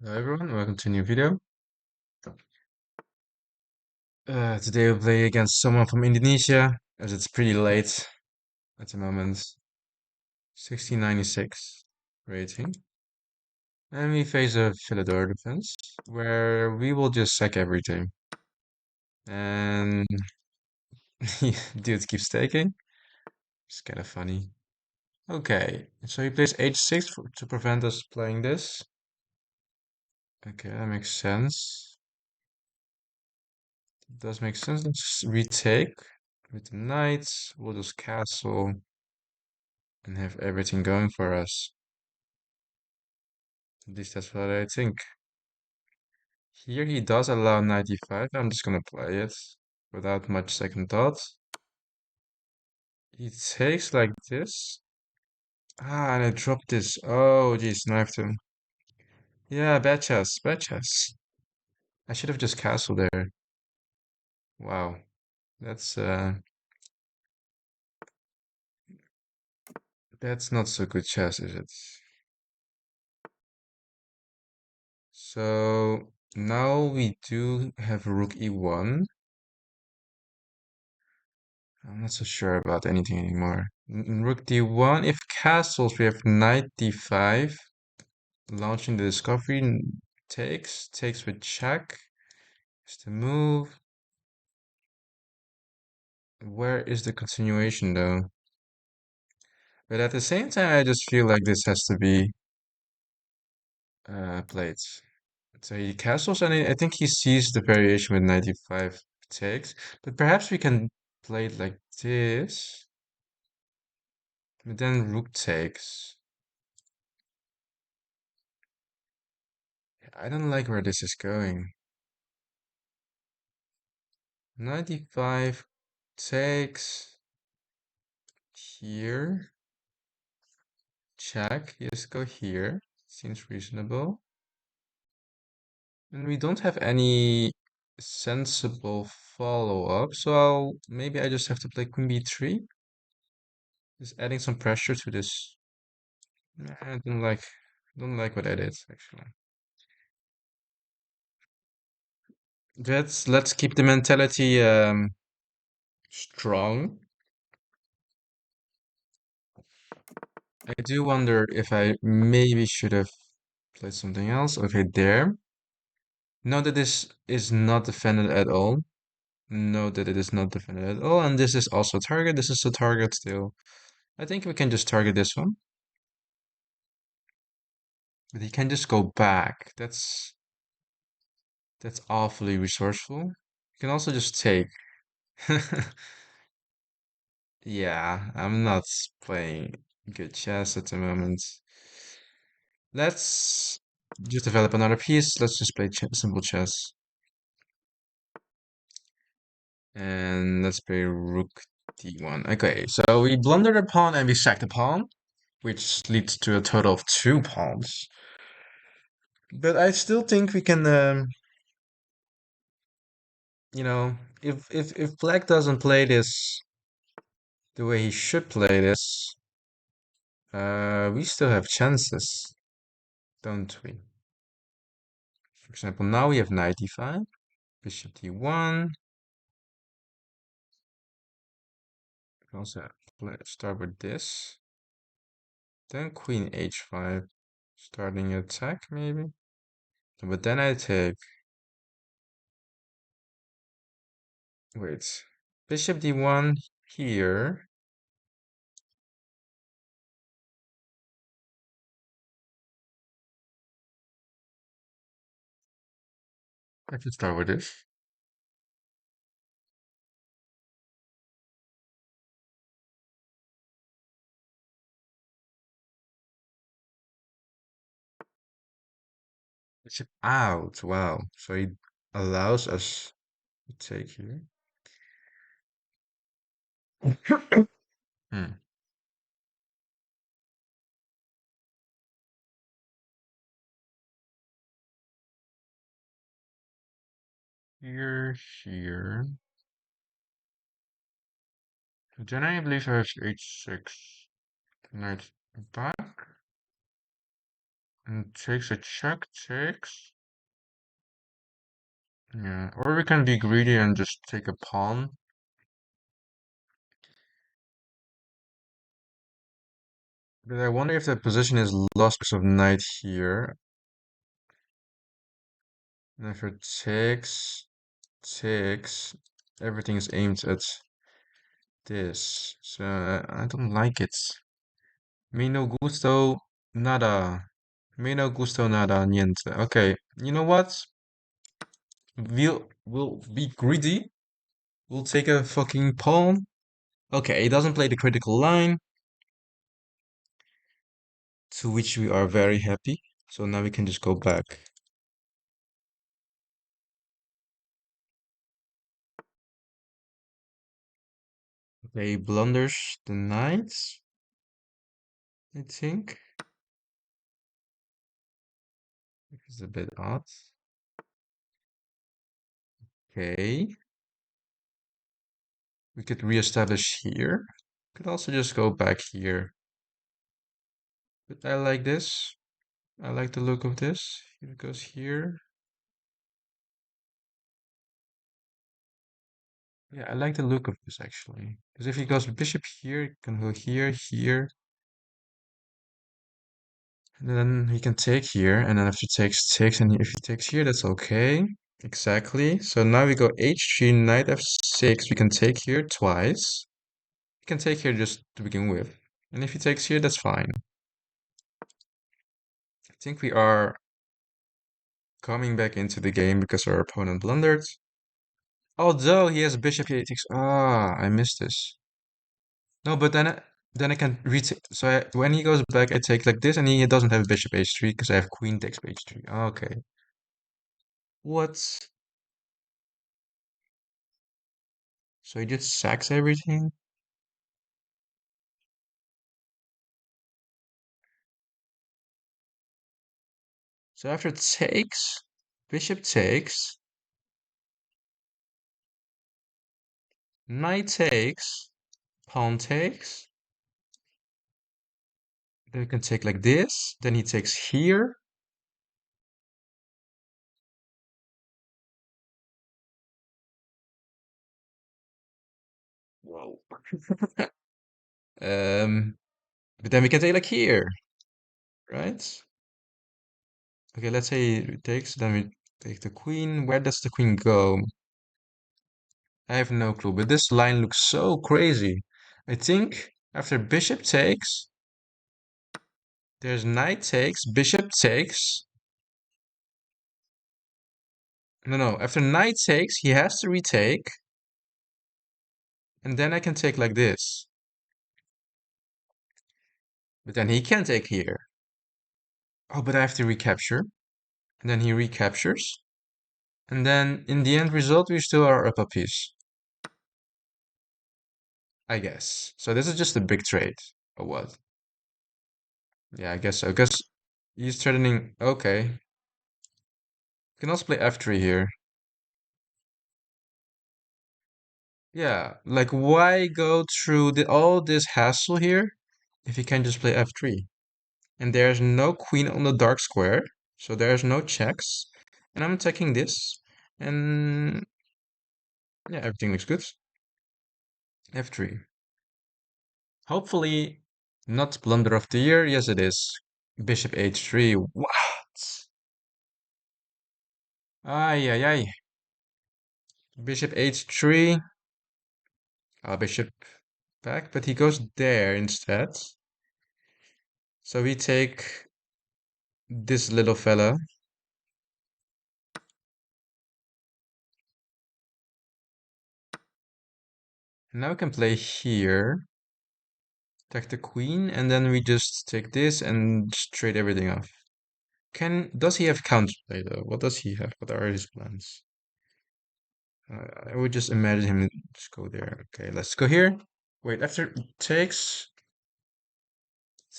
Hello everyone, welcome to a new video. Today we'll play against someone from Indonesia, as it's pretty late at the moment. 1696 rating. And we face a Philidor Defense, where we will just sack everything. And dude keeps taking. It's kind of funny. Okay, so he plays h6 to prevent us playing this. Okay, that makes sense. Does make sense. Let's retake with the knights. We'll just castle and have everything going for us. At least that's what I think. Here he does allow 95. I'm just gonna play it without much second thought. He takes like this. Ah, and I dropped this. Oh, geez, knifed him. Yeah, bad chess, bad chess. I should have just castled there. Wow, that's that's not so good chess, is it? So now we do have rook e1. I'm not so sure about anything anymore. Rook d1. If castles, we have knight d5. Launching the discovery takes with check. Is the move. Where is the continuation though? But at the same time, I just feel like this has to be played. So he castles, and I think he sees the variation with 95 takes. But perhaps we can play it like this. But then rook takes. I don't like where this is going. 95 takes here. Check. Yes, go here. Seems reasonable. And we don't have any sensible follow-up, so maybe I just have to play Queen B3. Just adding some pressure to this. I don't like what I did actually. Let's keep the mentality strong. I do wonder if I maybe should have played something else. Okay, there. Note that this is not defended at all. Note that it is not defended at all, and this is also a target. This is a target still. I think we can just target this one. But he can just go back. That's awfully resourceful. You can also just take. Yeah, I'm not playing good chess at the moment. Let's just develop another piece. Let's just play ch simple chess. And let's play rook d1. Okay, so we blunder the pawn and we sack the pawn, which leads to a total of 2 pawns. But I still think we can, if black doesn't play this the way he should play this, we still have chances, don't we? For example, now we have knight d5, bishop d1. We can also start with this. Then queen h5, starting attack maybe. But then I take, wait, bishop d1 here. I can start with this. Bishop out, wow. So he allows us to take here. Hmm. Here. Then I believe I have h6. Knight back. And takes a check, takes. Yeah, or we can be greedy and just take a pawn. But I wonder if the position is lost because of knight here. And if it takes, everything is aimed at this. So I don't like it. Me no gusto nada. Me no gusto nada niente. Okay, you know what? We'll be greedy. We'll take a fucking pawn. Okay, he doesn't play the critical line, to which we are very happy. So now we can just go back. Okay, he blunders the knight, I think. It's a bit odd. Okay. We could reestablish here. Could also just go back here. But I like this. I like the look of this. It goes here. Yeah, I like the look of this actually. Because if he goes bishop here, he can go here, here. And then he can take here, and then if he takes, and if he takes here, that's okay. Exactly. So now we go h3, knight f6. We can take here twice. We can take here just to begin with. And if he takes here, that's fine. I think we are coming back into the game because our opponent blundered. Although he has bishop here, takes. Ah, I missed this. No, but then I can retake. So when he goes back, I take like this, and he doesn't have bishop h3 because I have queen takes h3. Okay. What? So he just sacks everything? So after takes, bishop takes, knight takes, pawn takes. Then we can take like this. Then he takes here. Whoa. But then we can take like here, right? Okay, let's say he takes, then we take the queen. Where does the queen go? I have no clue, but this line looks so crazy. I think after bishop takes, there's knight takes, bishop takes. No, no, after knight takes, he has to retake. And then I can take like this. But then he can take here. Oh, but I have to recapture. And then he recaptures. And then in the end result, we still are up a piece. I guess. So this is just a big trade. Or what? Yeah, I guess so. Because he's threatening. Okay. You can also play f3 here. Yeah, like why go through all this hassle here if you can just play f3? And there's no queen on the dark square, so there's no checks. And I'm attacking this, and yeah, everything looks good. f3. Hopefully, not blunder of the year. Yes, it is. Bishop h3. What? Ay, ay, ay. Bishop h3. Bishop back, but he goes there instead. So we take this little fella. Now we can play here. Attack the queen, and then we just take this and just trade everything off. Does he have counterplay though? What does he have? What are his plans? I would just imagine him just go there. Okay, let's go here. Wait, after takes,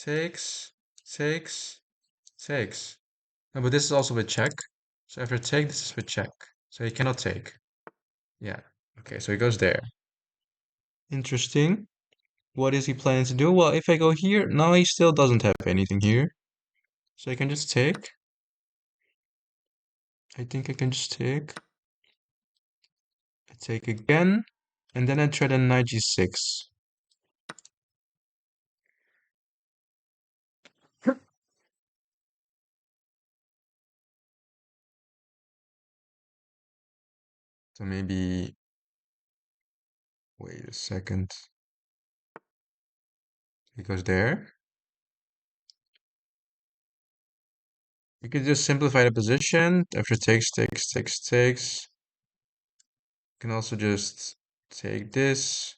takes, takes, takes. No, but this is also with check. So after take, this is with check. So he cannot take. Yeah. Okay, so he goes there. Interesting. What is he planning to do? Well, if I go here, no, he still doesn't have anything here. So I can just take. I think I can just take. I take again, and then I thread a knight g6. So maybe, wait a second. It goes there. You could just simplify the position. After takes, takes, takes, takes. You can also just take this.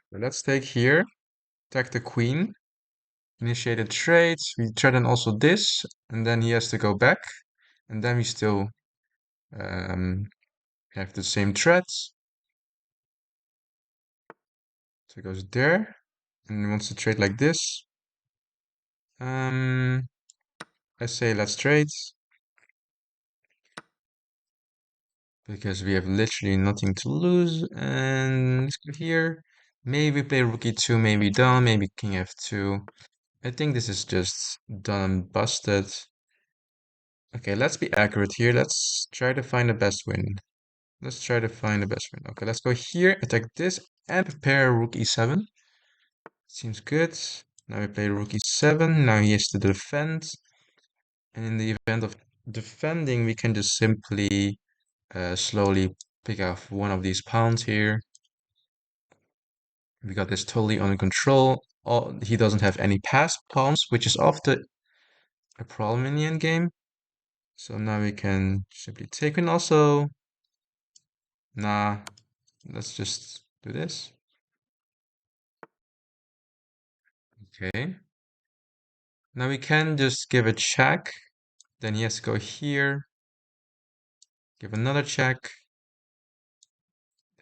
So let's take here. Attack the queen. Initiate a trade. We threaten also this, and then he has to go back, and then we still have the same threats. So it goes there, and he wants to trade like this. I say let's trade because we have literally nothing to lose. And let's go here. Maybe play rook e2, maybe don't, maybe king f2. I think this is just done and busted. Okay, let's be accurate here. Let's try to find the best win. Let's try to find the best win. Okay, let's go here, attack this, and prepare rook e7. Seems good. Now we play rook e7. Now he has to defend. And in the event of defending, we can just simply slowly pick off one of these pawns here. We got this totally under control. He doesn't have any passed pawns, which is often a problem in the endgame. So now we can simply take and also, nah, let's just do this. Okay. Now we can just give a check. Then he has to go here, give another check.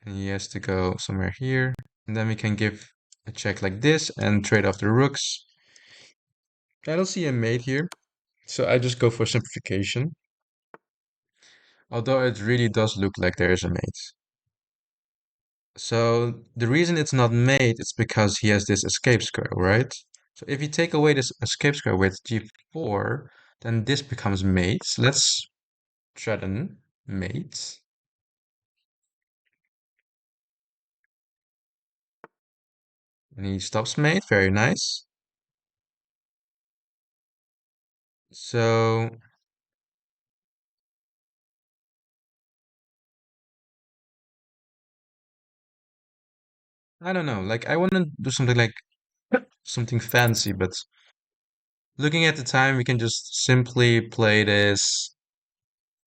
And he has to go somewhere here. And then we can give a check like this and trade off the rooks. I don't see a mate here, so I just go for simplification. Although it really does look like there is a mate. So the reason it's not mate is because he has this escape square, right? So if you take away this escape square with g4, then this becomes mate. So let's threaten mate. And he stops mate, very nice. So I don't know, like I want to do something like something fancy, but looking at the time, we can just simply play this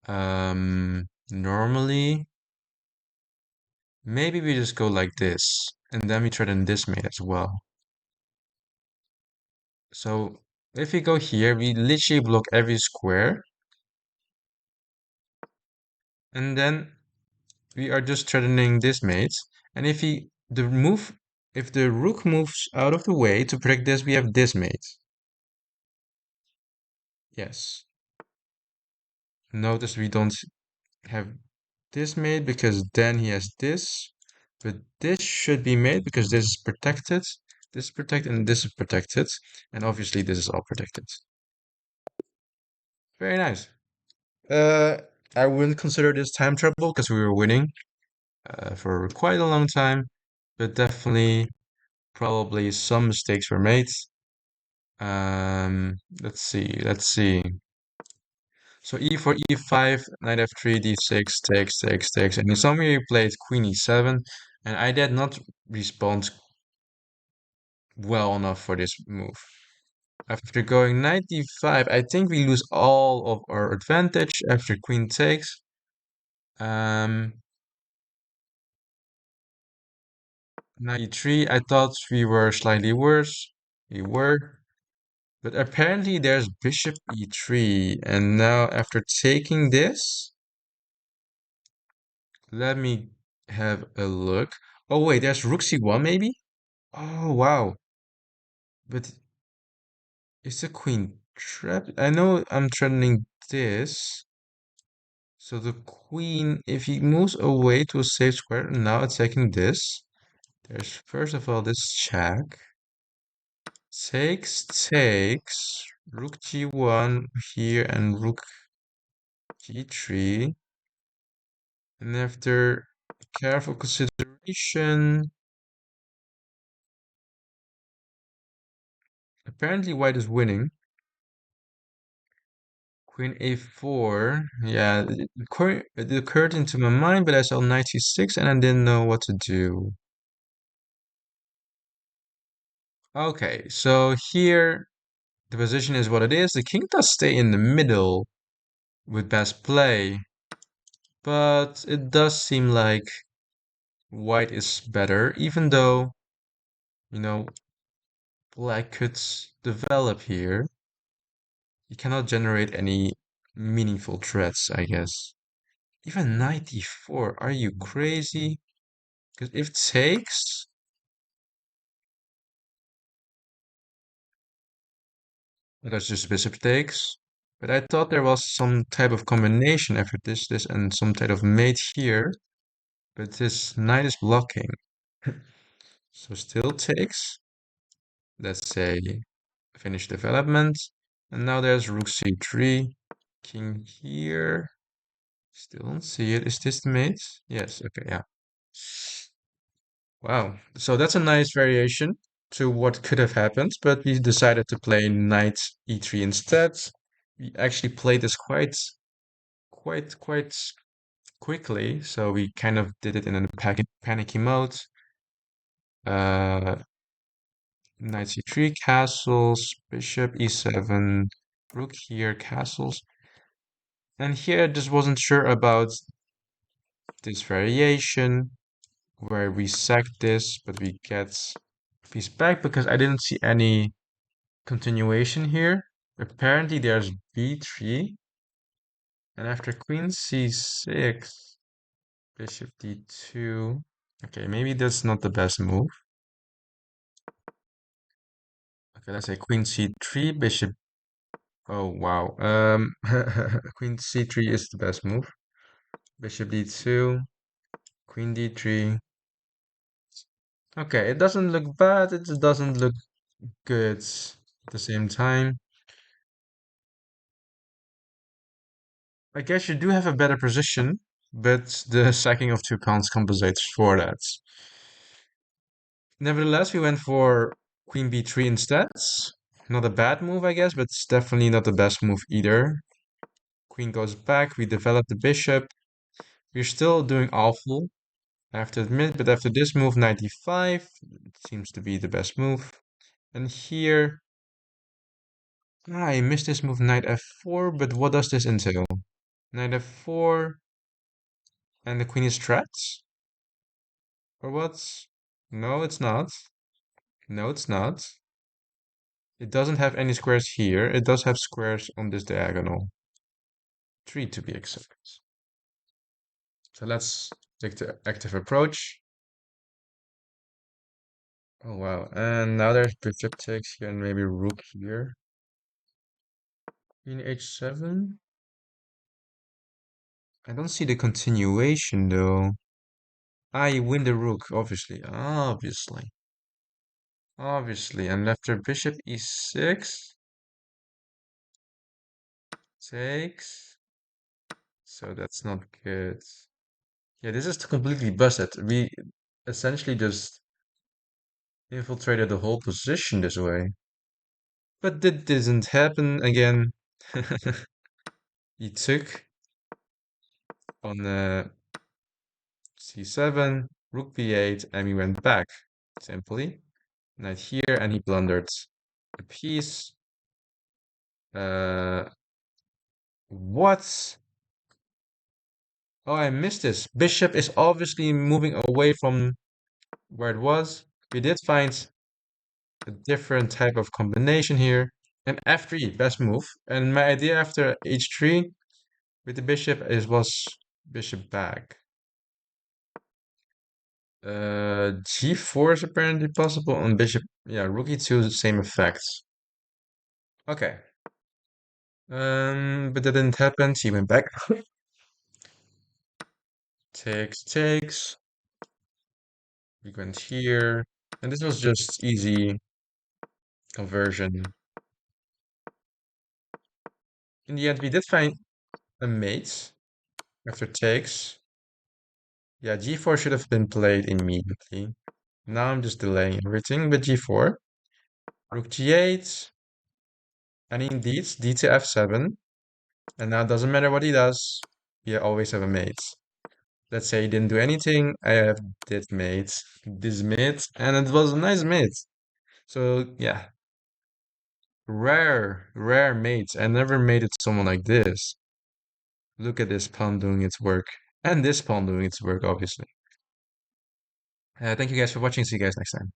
normally. Maybe we just go like this, and then we threaten this mate as well. So if we go here, we literally block every square, and then we are just threatening this mate. And if the rook moves out of the way to protect this, we have this mate. Yes. Notice we don't have this made because then he has this, but this should be made because this is protected, this is protected, and this is protected, and obviously this is all protected. Very nice. Uh, I wouldn't consider this time travel because we were winning for quite a long time, but definitely probably some mistakes were made. Let's see. So e4, e5, knight f3, d6, takes, and in some way you played queen e7, and I did not respond well enough for this move. After going knight d5, I think we lose all of our advantage after queen takes. Knight e3, I thought we were slightly worse. We were. But apparently there's bishop e3, and now after taking this, let me have a look. Oh wait, there's rook c1 maybe? Oh wow. But is the queen trapped? I know I'm threatening this. So the queen, if he moves away to a safe square, now attacking this. There's first of all this check. Takes. Rook g1 here and rook g3. And after careful consideration, apparently white is winning. Queen a4. Yeah, it occurred into my mind, but I saw knight c6 and I didn't know what to do. Okay, so here the position is what it is. The king does stay in the middle with best play, but it does seem like white is better, even though, you know, black could develop here. You cannot generate any meaningful threats, I guess. Even knight d4, are you crazy? Because if takes, that's just bishop takes. But I thought there was some type of combination after this, and some type of mate here. But this knight is blocking. So still takes. Let's say finish development. And now there's rook c3. King here. Still don't see it. Is this the mate? Yes, okay, yeah. Wow. So that's a nice variation to what could have happened, but we decided to play knight e3 instead. We actually played this quite quickly, so we kind of did it in a panicky mode. Uh, Knight c3, castles, bishop e7, rook here, castles. And here I just wasn't sure about this variation, where we sack this, but we get piece back because I didn't see any continuation here. Apparently there's b3, and after queen c6, bishop d2. Okay, maybe that's not the best move. Okay, let's say queen c3, bishop. Oh wow. Queen c3 is the best move. Bishop d2, queen d3. Okay, it doesn't look bad. It just doesn't look good at the same time. I guess you do have a better position, but the sacking of 2 pawns compensates for that. Nevertheless, we went for queen b3 instead. Not a bad move, I guess, but it's definitely not the best move either. Queen goes back, we develop the bishop. We're still doing awful, I have to admit, but after this move, knight d5 seems to be the best move. And here, I missed this move, knight f4, but what does this entail? Knight f4, and the queen is trapped? Or what? No, it's not. No, it's not. It doesn't have any squares here. It does have squares on this diagonal. 3 to be exact. So let's take the active approach. Oh wow, and now there's bishop takes here and maybe rook here. Queen h7. I don't see the continuation though. Ah, you win the rook, obviously. Obviously. And after bishop e6 takes. So that's not good. Yeah, this is completely busted. We essentially just infiltrated the whole position this way. But that didn't happen again. He took on c7, rook b8, and we went back. Simply. Knight here, and he blundered a piece. What? Oh, I missed this. Bishop is obviously moving away from where it was. We did find a different type of combination here. And f3, best move. And my idea after h3 with the bishop was bishop back. G4 is apparently possible on bishop. Yeah, rook e2, the same effects. Okay. But that didn't happen. She went back. Takes. We went here. And this was just easy conversion. In the end, we did find a mate after takes. Yeah, g4 should have been played immediately. Now I'm just delaying everything with g4. Rook g8. And indeed, d to f7. And now it doesn't matter what he does. You always have a mate. Let's say he didn't do anything. I have did mate. This mate. And it was a nice mate. So yeah, rare mates. I never mated someone like this. Look at this pawn doing its work. And this pawn doing its work, obviously. Thank you guys for watching. See you guys next time.